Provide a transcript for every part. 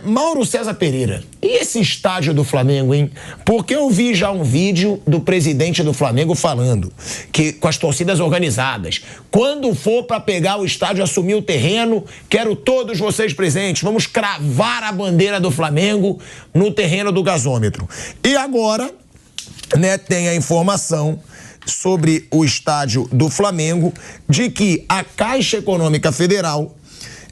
Mauro César Pereira, e esse estádio do Flamengo, hein? Porque eu vi já um vídeo do presidente do Flamengo falando que com as torcidas organizadas, quando for para pegar o estádio, assumir o terreno, quero todos vocês presentes, vamos cravar a bandeira do Flamengo no terreno do gasômetro. E agora, né, tem a informação sobre o estádio do Flamengo de que a Caixa Econômica Federal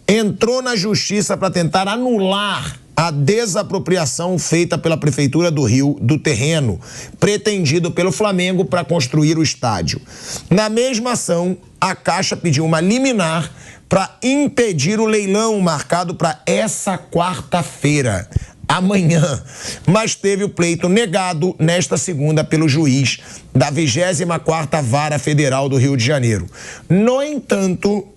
entrou na justiça para tentar anular a desapropriação feita pela Prefeitura do Rio do terreno pretendido pelo Flamengo para construir o estádio. Na mesma ação, a Caixa pediu uma liminar para impedir o leilão marcado para essa quarta-feira, amanhã, mas teve o pleito negado nesta segunda pelo juiz da 24ª Vara Federal do Rio de Janeiro. No entanto,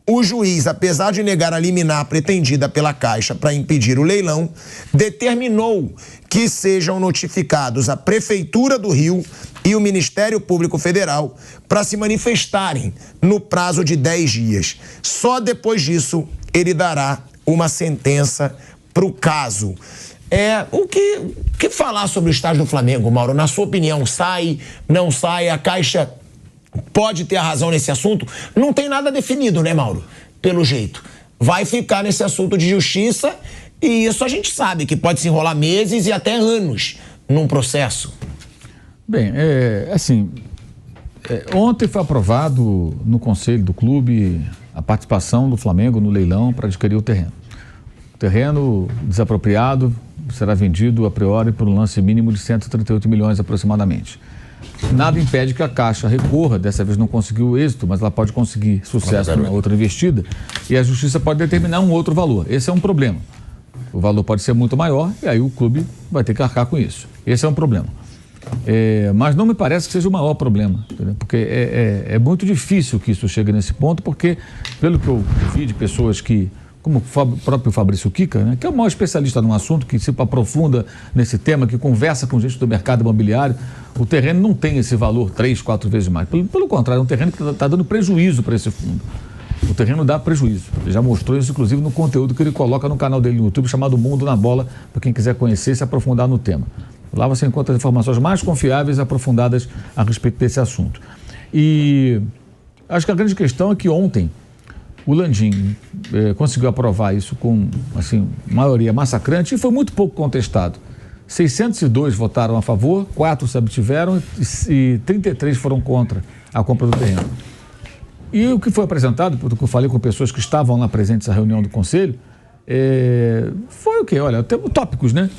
o juiz, apesar de negar a liminar pretendida pela Caixa para impedir o leilão, determinou que sejam notificados a Prefeitura do Rio e o Ministério Público Federal para se manifestarem no prazo de 10 dias. Só depois disso ele dará uma sentença para o caso. O que falar sobre o estádio do Flamengo, Mauro? Na sua opinião, sai, não sai? A Caixa pode ter a razão nesse assunto? Não tem nada definido, né, Mauro? Pelo jeito. Vai ficar nesse assunto de justiça e isso a gente sabe que pode se enrolar meses e até anos num processo. Bem, ontem foi aprovado no conselho do clube a participação do Flamengo no leilão para adquirir o terreno. O terreno desapropriado será vendido a priori por um lance mínimo de 138 milhões aproximadamente. Nada impede que a Caixa recorra, dessa vez não conseguiu êxito, mas ela pode conseguir sucesso na outra investida e a justiça pode determinar um outro valor. Esse é um problema. O valor pode ser muito maior e aí o clube vai ter que arcar com isso. Esse é um problema. Mas não me parece que seja o maior problema, entendeu? Porque é muito difícil que isso chegue nesse ponto, porque pelo que eu vi de pessoas que, como o próprio Fabrício Kika, né, que é o maior especialista num assunto, que se aprofunda nesse tema, que conversa com gente do mercado imobiliário, o terreno não tem esse valor 3, 4 vezes mais. Pelo contrário, é um terreno que está dando prejuízo para esse fundo. O terreno dá prejuízo. Ele já mostrou isso, inclusive, no conteúdo que ele coloca no canal dele no YouTube, chamado Mundo na Bola, para quem quiser conhecer e se aprofundar no tema. Lá você encontra as informações mais confiáveis e aprofundadas a respeito desse assunto. E acho que a grande questão é que ontem o Landim conseguiu aprovar isso com, assim, maioria massacrante e foi muito pouco contestado. 602 votaram a favor, 4 se abstiveram e 33 foram contra a compra do terreno. E o que foi apresentado, porque eu falei com pessoas que estavam lá presentes na reunião do Conselho, foi o quê? Olha, temos tópicos, né?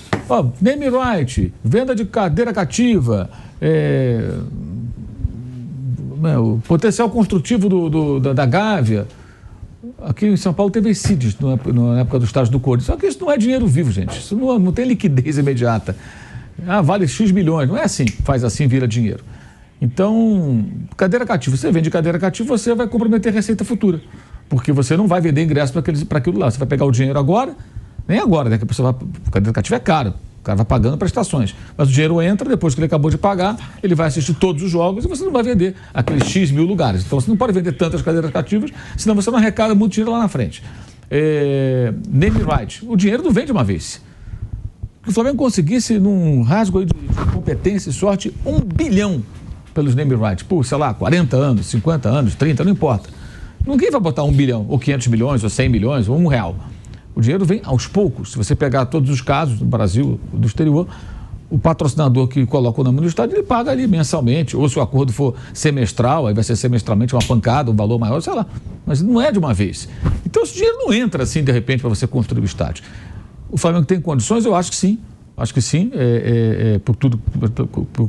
Name right, venda de cadeira cativa, o potencial construtivo da Gávea. Aqui em São Paulo teve CIDs na época do estágio do Corinthians. Só que isso não é dinheiro vivo, gente. Isso não tem liquidez imediata. Vale X milhões. Não é assim, faz assim, vira dinheiro. Então, cadeira cativa. Você vende cadeira cativa, você vai comprometer receita futura. Porque você não vai vender ingresso para aquilo lá. Você vai pegar o dinheiro agora, nem agora, né? Que a pessoa vai. Cadeira cativa é caro. O cara vai pagando prestações. Mas o dinheiro entra, depois que ele acabou de pagar, ele vai assistir todos os jogos e você não vai vender aqueles X mil lugares. Então você não pode vender tantas cadeiras cativas, senão você não arrecada muito dinheiro lá na frente. Name right. O dinheiro não vem de uma vez. Se o Flamengo conseguisse, num rasgo de competência e sorte, 1 bilhão pelos name rights, por, sei lá, 40 anos, 50 anos, 30, não importa. Ninguém vai botar 1 bilhão, ou 500 milhões, ou 100 milhões, ou R$1. O dinheiro vem aos poucos. Se você pegar todos os casos do Brasil, do exterior, o patrocinador que coloca o nome no estádio, ele paga ali mensalmente, ou se o acordo for semestral, aí vai ser semestralmente uma pancada, um valor maior, sei lá. Mas não é de uma vez. Então esse dinheiro não entra assim, de repente, para você construir o estádio. O Flamengo tem condições? Eu acho que sim. Acho que sim,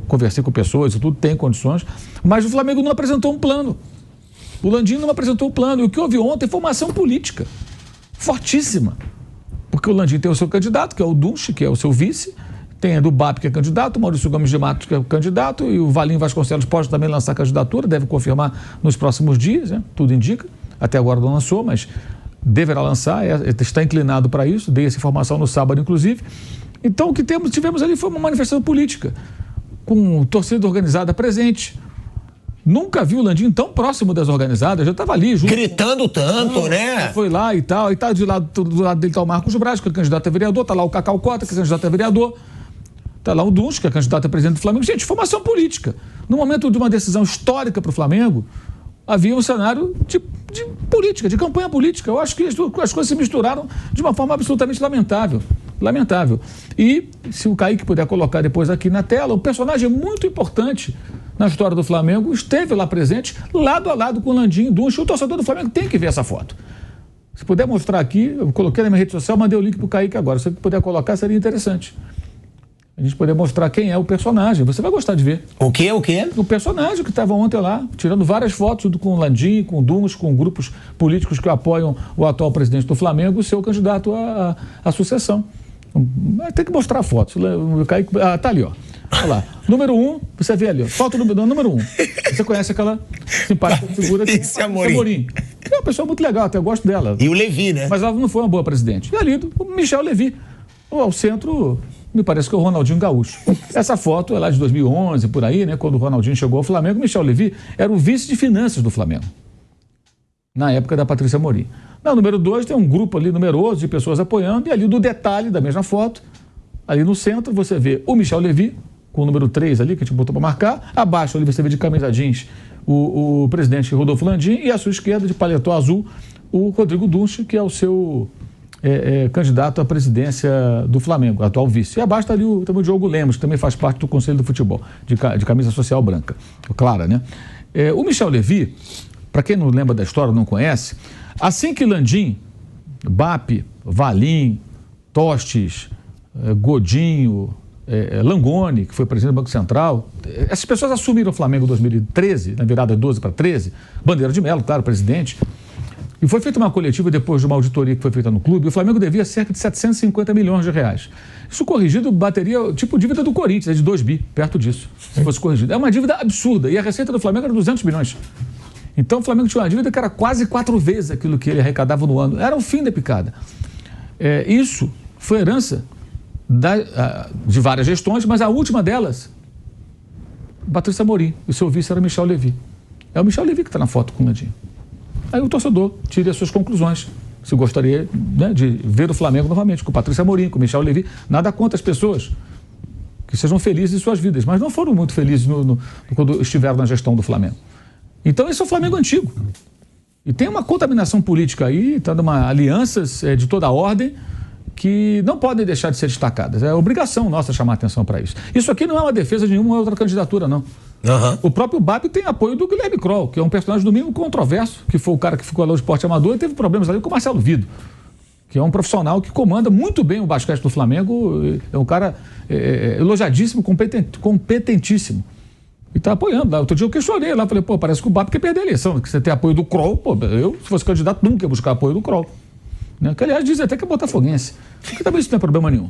conversei com pessoas, tudo tem condições, mas o Flamengo não apresentou um plano. O Landim não apresentou um plano. E o que houve ontem foi uma ação política fortíssima. Porque o Landim tem o seu candidato, que é o Dunche, que é o seu vice, tem a do BAP, que é candidato, o Maurício Gomes de Matos, que é o candidato, e o Valim Vasconcelos pode também lançar candidatura, deve confirmar nos próximos dias, né? Tudo indica. Até agora não lançou, mas deverá lançar, está inclinado para isso, dei essa informação no sábado, inclusive. Então, o que tivemos ali foi uma manifestação política, com torcida organizada presente, Nunca vi o Landim tão próximo das organizadas, já estava ali junto. Gritando tanto, né? Foi lá e tal, e tá do lado dele tá o Marcos Braz, que é candidato a vereador, tá lá o Cacau Cota, que é candidato a vereador, tá lá o Dunch, que é candidato a presidente do Flamengo. Gente, formação política. No momento de uma decisão histórica para o Flamengo, havia um cenário de política, de campanha política. Eu acho que as coisas se misturaram de uma forma absolutamente lamentável. Lamentável. E, se o Kaique puder colocar depois aqui na tela, um personagem muito importante na história do Flamengo esteve lá presente, lado a lado com o Landim e Dunch. O torcedor do Flamengo tem que ver essa foto. Se puder mostrar aqui, eu coloquei na minha rede social, mandei o link para o Kaique agora. Se você puder colocar, seria interessante. A gente poder mostrar quem é o personagem. Você vai gostar de ver. O quê? O personagem que estava ontem lá, tirando várias fotos junto com o Landim, com o Dunch, com grupos políticos que apoiam o atual presidente do Flamengo, o seu candidato à sucessão. Tem que mostrar a foto. O Kaique, tá ali, ó. Olha lá. Número 1, você vê ali, ó. Foto do número 1. Você conhece aquela simpática figura aqui? Patrícia Amorim. É uma pessoa muito legal, até eu gosto dela. E o Levi, né? Mas ela não foi uma boa presidente. E ali, o Michel Levi. Ao centro, me parece que é o Ronaldinho Gaúcho. Essa foto é lá de 2011, por aí, né? Quando o Ronaldinho chegou ao Flamengo, Michel Levi era o vice de finanças do Flamengo. Na época da Patrícia Amorim. Na número 2 tem um grupo ali numeroso de pessoas apoiando, e ali do detalhe da mesma foto, ali no centro você vê o Michel Levi, com o número 3 ali, que a gente botou para marcar. Abaixo ali você vê de camisa jeans o presidente Rodolfo Landim, e à sua esquerda, de paletó azul, o Rodrigo Dunch, que é o seu candidato à presidência do Flamengo, atual vice. E abaixo está ali também o Diogo Lemos, que também faz parte do Conselho do Futebol, de camisa social branca, clara, né? O Michel Levi, para quem não lembra da história, não conhece, assim que Landim, BAP, Valim, Tostes, Godinho, Langoni, que foi presidente do Banco Central, essas pessoas assumiram o Flamengo em 2013, na virada de 12 para 13, Bandeira de Melo, claro, presidente, e foi feita uma coletiva depois de uma auditoria que foi feita no clube, e o Flamengo devia cerca de 750 milhões de reais. Isso corrigido bateria tipo dívida do Corinthians, de 2 bi, perto disso, se fosse corrigido. É uma dívida absurda, e a receita do Flamengo era 200 milhões. Então o Flamengo tinha uma dívida que era quase 4 vezes aquilo que ele arrecadava no ano. Era o fim da picada. Isso foi herança de várias gestões, mas a última delas, Patrícia Amorim, e o seu vice era Michel Levi. É o Michel Levi que está na foto com o Landim. Aí o torcedor tire as suas conclusões. Se gostaria, né, de ver o Flamengo novamente, com Patrícia Amorim, com Michel Levi. Nada contra as pessoas que sejam felizes em suas vidas, mas não foram muito felizes quando estiveram na gestão do Flamengo. Então esse é o Flamengo antigo. E tem uma contaminação política aí, está numa alianças de toda a ordem, que não podem deixar de ser destacadas. É obrigação nossa chamar atenção para isso. Isso aqui não é uma defesa de nenhuma outra candidatura, não. Uhum. O próprio BAP tem apoio do Guilherme Kroll, que é um personagem do mínimo controverso, que foi o cara que ficou lá no esporte amador e teve problemas ali com o Marcelo Vido, que é um profissional que comanda muito bem o basquete do Flamengo, é um cara elogiadíssimo, competentíssimo. E está apoiando lá. Outro dia eu questionei lá, falei, parece que o BAP quer perder a eleição, que você tem apoio do Kroll, eu, se fosse candidato, nunca ia buscar apoio do Kroll. Né? Que, aliás, diz até que é botafoguense. Que também isso não é problema nenhum.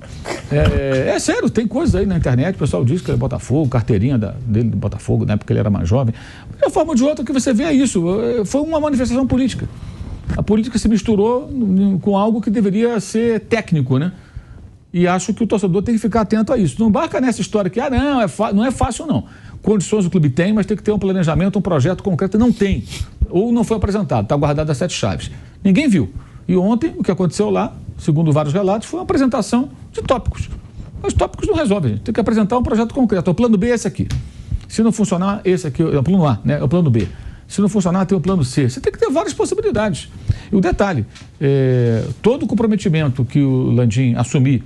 É sério, tem coisas aí na internet, o pessoal diz que é Botafogo, carteirinha dele do Botafogo, né, porque ele era mais jovem. De uma forma ou de outra que você vê é isso. Foi uma manifestação política. A política se misturou com algo que deveria ser técnico, né? E acho que o torcedor tem que ficar atento a isso. Não embarca nessa história que, não é fácil, não. Condições o clube tem, mas tem que ter um planejamento, um projeto concreto. Não tem. Ou não foi apresentado, está guardado as 7 chaves. Ninguém viu. E ontem, o que aconteceu lá, segundo vários relatos, foi uma apresentação de tópicos. Mas tópicos não resolvem, gente. Tem que apresentar um projeto concreto. O plano B é esse aqui. Se não funcionar, esse aqui é o plano A, né? É o plano B. Se não funcionar, tem o plano C. Você tem que ter várias possibilidades. E o detalhe, todo o comprometimento que o Landim assumir,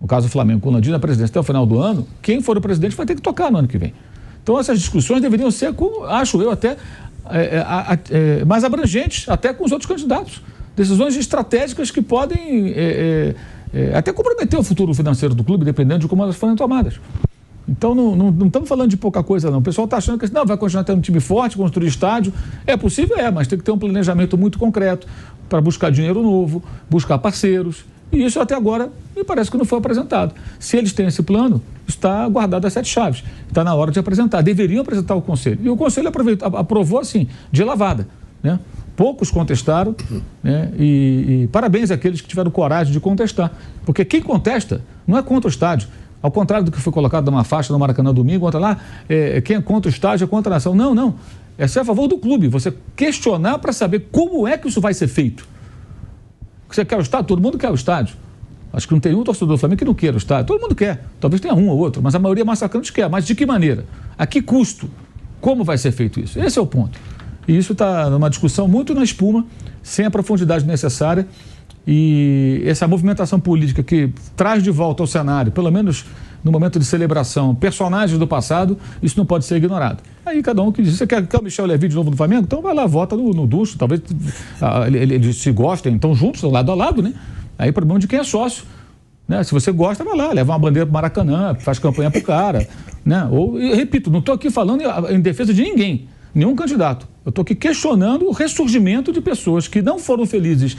no caso do Flamengo, com o Landim na presidência até o final do ano, quem for o presidente vai ter que tocar no ano que vem. Então essas discussões deveriam ser, acho eu, até mais abrangentes, até com os outros candidatos. Decisões estratégicas que podem até comprometer o futuro financeiro do clube, dependendo de como elas forem tomadas. Então, não estamos falando de pouca coisa, não. O pessoal está achando que vai continuar tendo um time forte, construir estádio. É possível, mas tem que ter um planejamento muito concreto para buscar dinheiro novo, buscar parceiros. E isso até agora me parece que não foi apresentado. Se eles têm esse plano, está guardado as 7 chaves. Está na hora de apresentar. Deveriam apresentar ao Conselho. E o Conselho aprovou assim, de lavada, né? Poucos contestaram, né? E parabéns àqueles que tiveram coragem de contestar. Porque quem contesta não é contra o estádio. Ao contrário do que foi colocado numa faixa no Maracanã domingo, contra lá, quem é contra o estádio é contra a nação. Não. É ser a favor do clube, você questionar para saber como é que isso vai ser feito. Você quer o estádio? Todo mundo quer o estádio. Acho que não tem um torcedor do Flamengo que não queira o estádio. Todo mundo quer. Talvez tenha um ou outro, mas a maioria massacrante quer. Mas de que maneira? A que custo? Como vai ser feito isso? Esse é o ponto. E isso está numa discussão muito na espuma, sem a profundidade necessária. E essa movimentação política que traz de volta ao cenário, pelo menos no momento de celebração, personagens do passado, isso não pode ser ignorado. Aí cada um que diz, você quer o Michel Levy de novo no Flamengo? Então vai lá, vota no Dunche, talvez eles se gostem, então juntos, lado a lado, né? Aí problema de quem é sócio, né? Se você gosta, vai lá, leva uma bandeira para o Maracanã, faz campanha para o cara, né? Ou, eu repito, não estou aqui falando em defesa de ninguém, nenhum candidato. Eu estou aqui questionando o ressurgimento de pessoas que não foram felizes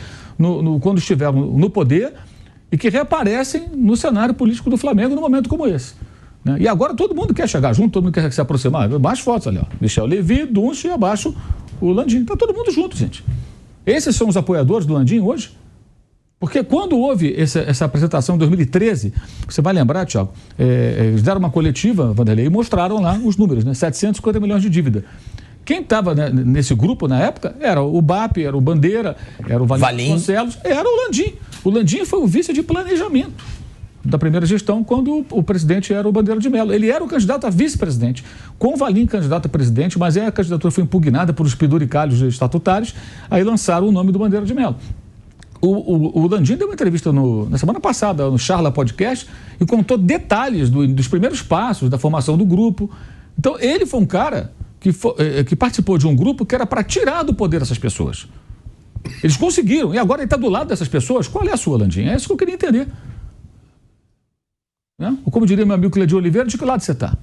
quando estiveram no poder e que reaparecem no cenário político do Flamengo num momento como esse. Né? E agora todo mundo quer chegar junto, todo mundo quer se aproximar. Mais fotos ali, ó. Michel Levy, Dunche e abaixo o Landim. Está todo mundo junto, gente. Esses são os apoiadores do Landim hoje? Porque quando houve essa apresentação em 2013, você vai lembrar, Thiago, eles deram uma coletiva, Vanderlei, e mostraram lá os números, né? 750 milhões de dívida. Quem estava, né, nesse grupo na época era o BAP, era o Bandeira, era o Valim Concelos, era o Landim. O Landim foi o vice de planejamento da primeira gestão, quando o presidente era o Bandeira de Mello. Ele era o candidato a vice-presidente, com o Valim candidato a presidente, mas a candidatura foi impugnada por os penduricalhos estatutários, aí lançaram o nome do Bandeira de Mello. O Landim deu uma entrevista na semana passada, no Charla Podcast, e contou detalhes dos primeiros passos da formação do grupo. Então, ele foi um cara que participou de um grupo que era para tirar do poder essas pessoas. Eles conseguiram, e agora ele está do lado dessas pessoas. Qual é a sua, Landim? É isso que eu queria entender. Né? Ou como diria meu amigo Cleiton Oliveira, de que lado você está?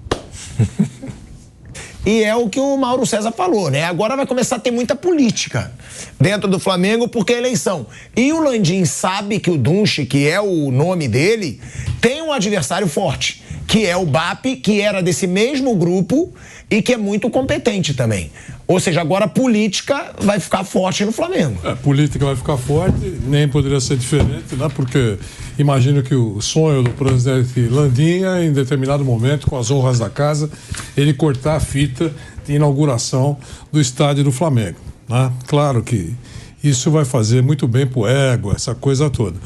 E é o que o Mauro César falou, né? Agora vai começar a ter muita política dentro do Flamengo porque é eleição. E o Landim sabe que o Dunche, que é o nome dele, tem um adversário forte, que é o BAP, que era desse mesmo grupo e que é muito competente também. Ou seja, agora a política vai ficar forte no Flamengo. A política vai ficar forte, nem poderia ser diferente, né? Porque imagino que o sonho do presidente Landim é, em determinado momento, com as honras da casa, ele cortar a fita de inauguração do estádio do Flamengo, né? Claro que isso vai fazer muito bem pro ego, essa coisa toda.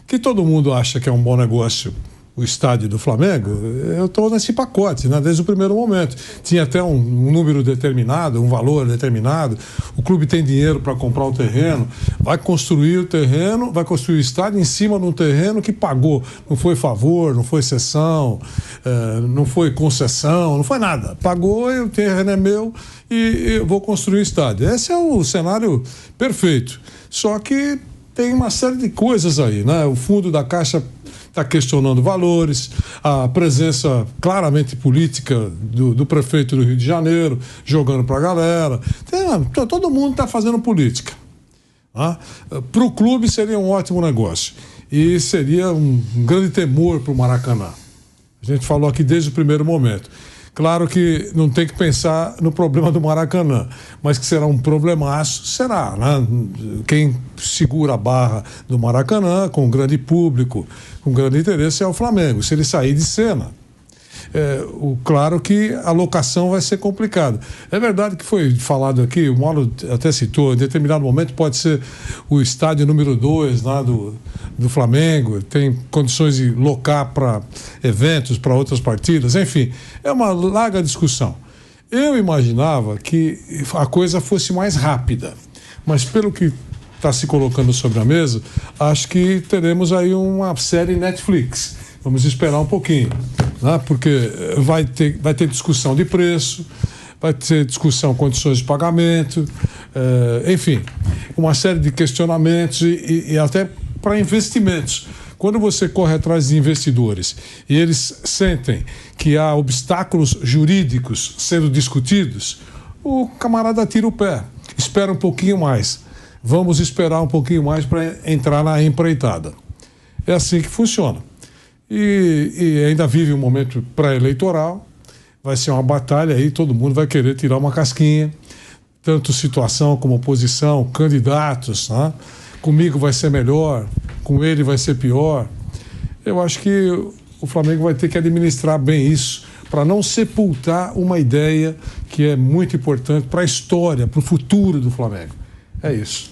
Que todo mundo acha que é um bom negócio o estádio do Flamengo, eu estou nesse pacote, né? Desde o primeiro momento. Tinha até um número determinado, um valor determinado. O clube tem dinheiro para comprar o terreno, vai construir o terreno, vai construir o estádio em cima de um terreno que pagou. Não foi favor, não foi cessão, não foi concessão, não foi nada. Pagou, o terreno é meu e eu vou construir o estádio. Esse é o cenário perfeito. Só que tem uma série de coisas aí, né? O fundo da Caixa está questionando valores, a presença claramente política do prefeito do Rio de Janeiro, jogando para a galera. Todo mundo está fazendo política. Tá? Para o clube seria um ótimo negócio. E seria um grande temor para o Maracanã. A gente falou aqui desde o primeiro momento. Claro que não tem que pensar no problema do Maracanã, mas que será um problemaço, será, né? Quem segura a barra do Maracanã, com um grande público, com grande interesse, é o Flamengo. Se ele sair de cena, claro que a locação vai ser complicada. É verdade que foi falado aqui, o Mauro até citou, em determinado momento pode ser o estádio número 2 lá do Flamengo, tem condições de locar para eventos, para outras partidas, enfim, é uma larga discussão. Eu imaginava que a coisa fosse mais rápida, mas pelo que está se colocando sobre a mesa, acho que teremos aí uma série Netflix. Vamos esperar um pouquinho, né? Porque vai ter discussão de preço, vai ter discussão de condições de pagamento, enfim, uma série de questionamentos e até para investimentos. Quando você corre atrás de investidores e eles sentem que há obstáculos jurídicos sendo discutidos, o camarada tira o pé, espera um pouquinho mais. Vamos esperar um pouquinho mais para entrar na empreitada. É assim que funciona. E ainda vive um momento pré-eleitoral, vai ser uma batalha aí, todo mundo vai querer tirar uma casquinha, tanto situação como oposição, candidatos, né? Comigo vai ser melhor, com ele vai ser pior. Eu acho que o Flamengo vai ter que administrar bem isso, para não sepultar uma ideia que é muito importante para a história, para o futuro do Flamengo. É isso.